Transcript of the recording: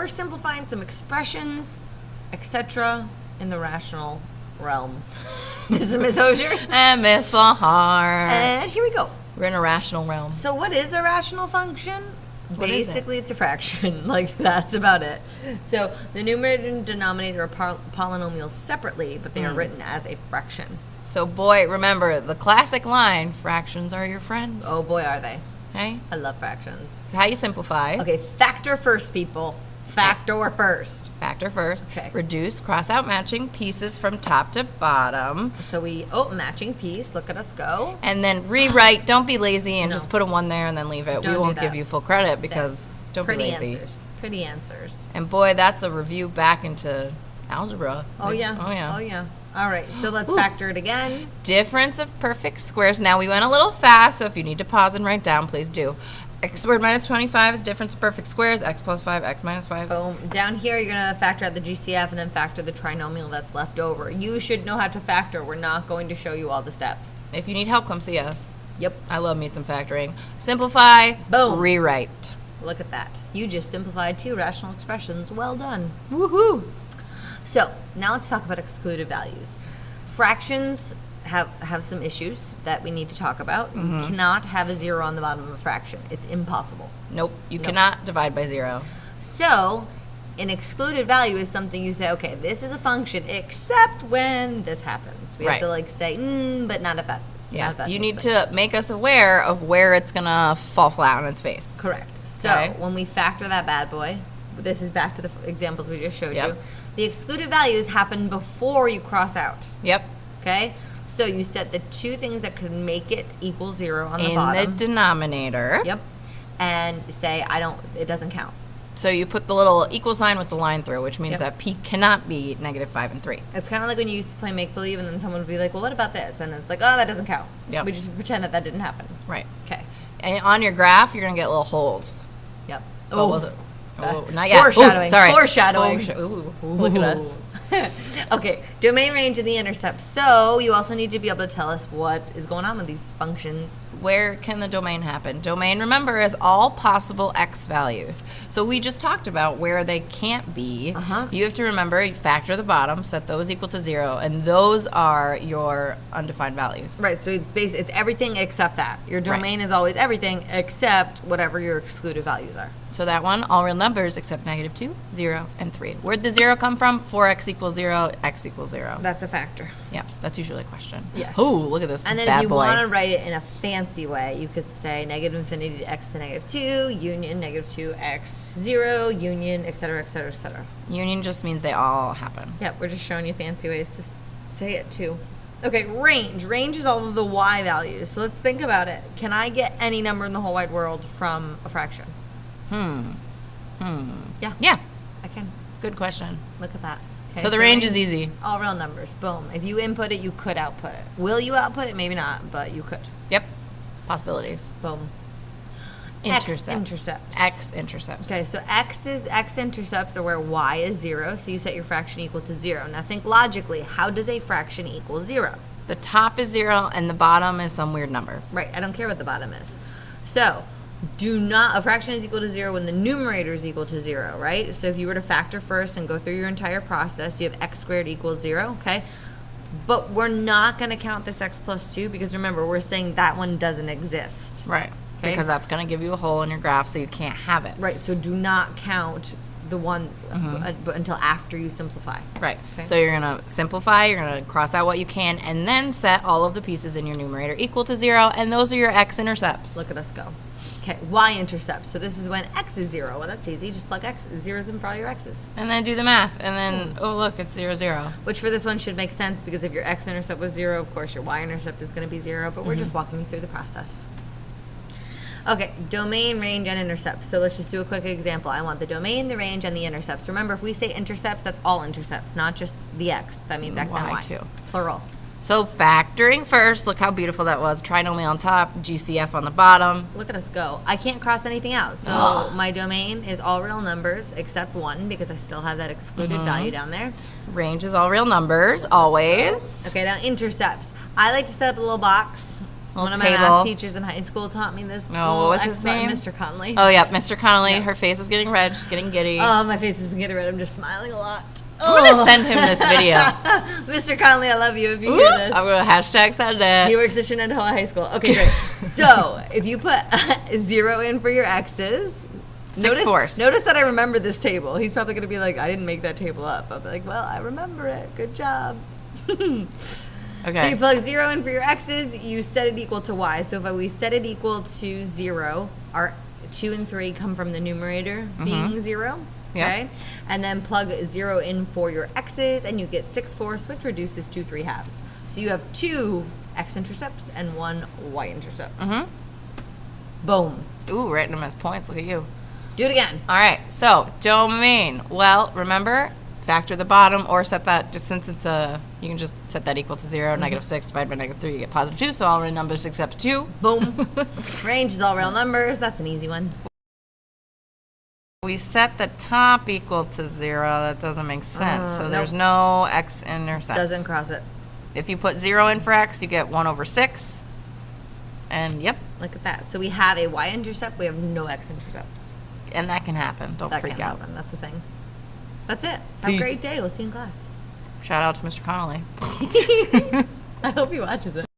we're simplifying some expressions, etc. in the rational realm. This is Miss Oshier. And Miss LaHart. And here we go. We're in a rational realm. So what is a rational function? What is it? Basically, it's a fraction. Like, that's about it. So the numerator and denominator are polynomials separately, but they are written as a fraction. So, boy, remember the classic line, fractions are your friends. Oh, boy, are they. Okay? I love fractions. So how you simplify? Okay, factor first, people. Factor first. Factor first. Okay. Reduce cross-out matching pieces from top to bottom. So matching piece. Look at us go. And then rewrite. Don't be lazy and No. just put a 1 there and then leave it. Don't We do won't that. give you full credit because don't be Pretty lazy. answers. Pretty answers. And boy, that's a review back into algebra. Oh, yeah. Oh, yeah. Oh, yeah. All right, so let's factor it again. Difference of perfect squares. Now, we went a little fast, so if you need to pause and write down, please do. X squared minus 25 is difference of perfect squares. X plus 5, X minus 5. Boom. Down here, you're going to factor out the GCF and then factor the trinomial that's left over. You should know how to factor. We're not going to show you all the steps. If you need help, come see us. Yep. I love me some factoring. Simplify. Boom. Rewrite. Look at that. You just simplified 2 rational expressions. Well done. Woohoo. So now let's talk about excluded values. Fractions have some issues that we need to talk about. You cannot have a 0 on the bottom of a fraction. It's impossible. Nope. You cannot divide by 0. So an excluded value is something you say, okay, this is a function except when this happens. We have to like say, but not if that. Yes, you need to make us aware of where it's going to fall flat on its face. Correct. So when we factor that bad boy, this is back to the examples we just showed you. The excluded values happen before you cross out. Yep. Okay? So you set the 2 things that could make it equal 0 on the bottom. In the denominator. Yep. And say, it doesn't count. So you put the little equal sign with the line through, which means that P cannot be negative 5 and 3. It's kind of like when you used to play make-believe and then someone would be like, well, what about this? And it's like, oh, that doesn't count. Yep. We just pretend that didn't happen. Right. Okay. And on your graph, you're going to get little holes. Yep. What was it? Oh, not yet. Foreshadowing. Ooh, sorry. Foreshadowing. Ooh, look at us. Okay, domain range and the intercept. So you also need to be able to tell us what is going on with these functions. Where can the domain happen? Domain, remember, is all possible x values. So we just talked about where they can't be. You have to remember, you factor the bottom, set those equal to 0, and those are your undefined values. Right, so it's everything except that. Your domain is always everything except whatever your excluded values are. So that one, all real numbers except -2, 0, and 3. Where'd the 0 come from? 4x equals 0, x equals 0. That's a factor. Yeah, that's usually a question. Yes. Oh, look at this And then bad if you boy. want to write it in a fancy way, you could say negative infinity to x to negative 2, union negative 2 x 0, union, etc., etc., etc. Union just means they all happen. Yeah, we're just showing you fancy ways to say it too. Okay, range. Range is all of the y values. So let's think about it. Can I get any number in the whole wide world from a fraction? Yeah. Yeah, I can. good question. Look at that. Okay, So the range is easy. All real numbers. Boom. If you input it, you could output it. Will you output it? Maybe not, but you could. Yep, possibilities. Boom. Intercepts. X-intercepts. X-intercepts. Okay, so x-intercepts are where y is 0, so you set your fraction equal to 0. Now think logically, how does a fraction equal 0? The top is 0 and the bottom is some weird number. Right, I don't care what the bottom is. So a fraction is equal to 0 when the numerator is equal to 0, right? So if you were to factor first and go through your entire process, you have x squared equals 0, okay? But we're not going to count this x plus 2 because remember, we're saying that one doesn't exist. Right. Okay. Because that's going to give you a hole in your graph, so you can't have it. Right, so do not count the one until after you simplify. Right. Okay. So you're going to simplify, you're going to cross out what you can, and then set all of the pieces in your numerator equal to 0, and those are your x-intercepts. Look at us go. Okay, y-intercepts. So this is when x is 0. Well, that's easy. Just plug zeros in for all your x's. And then do the math, and then, oh, look, it's 0, 0. Which for this one should make sense because if your x-intercept was 0, of course your y-intercept is going to be 0, but we're just walking you through the process. Okay, domain, range, and intercepts. So let's just do a quick example. I want the domain, the range, and the intercepts. Remember, if we say intercepts, that's all intercepts, not just the x. That means x and y. Too. Plural. So factoring first, look how beautiful that was. Trinomial on top, GCF on the bottom. Look at us go. I can't cross anything out. So my domain is all real numbers except 1 because I still have that excluded value down there. Range is all real numbers, always. Okay, now intercepts. I like to set up a little box One of my table. math teachers in high school taught me this. Oh, what was his name? Mr. Conley. Oh, yeah, Mr. Connolly. Yeah. Her face is getting red. She's getting giddy. Oh, my face isn't getting red. I'm just smiling a lot. I'm going to send him this video. Mr. Conley, I love you if you hear this. I'm going to hashtag send it. He works at Shenandoah High School. Okay, great. So, if you put 0 in for your x's, 6 fourths. Notice that I remember this table. He's probably going to be like, I didn't make that table up. I'll be like, well, I remember it. Good job. Okay. So you plug 0 in for your x's, you set it equal to y. So if we set it equal to 0, our 2 and 3 come from the numerator being 0. Yeah. Okay? And then plug 0 in for your x's, and you get 6/4, which reduces to 3/2. So you have 2 x-intercepts and 1 y-intercept. Boom. Ooh, writing them as points. Look at you. Do it again. All right, so domain. Well, remember, factor the bottom or set that, just since it's you can just set that equal to 0, -6 divided by -3, you get +2, so all real numbers except 2. Boom. Range is all real numbers. That's an easy one. We set the top equal to 0. That doesn't make sense. So there's no x-intercepts. Doesn't cross it. If you put 0 in for x, you get 1/6. And yep. Look at that. So we have a y-intercept. We have no x-intercepts. And that can happen. Don't That freak can out. happen. That's the thing. That's it. Have Peace. a great day. We'll see you in class. Shout out to Mr. Connolly. I hope he watches it.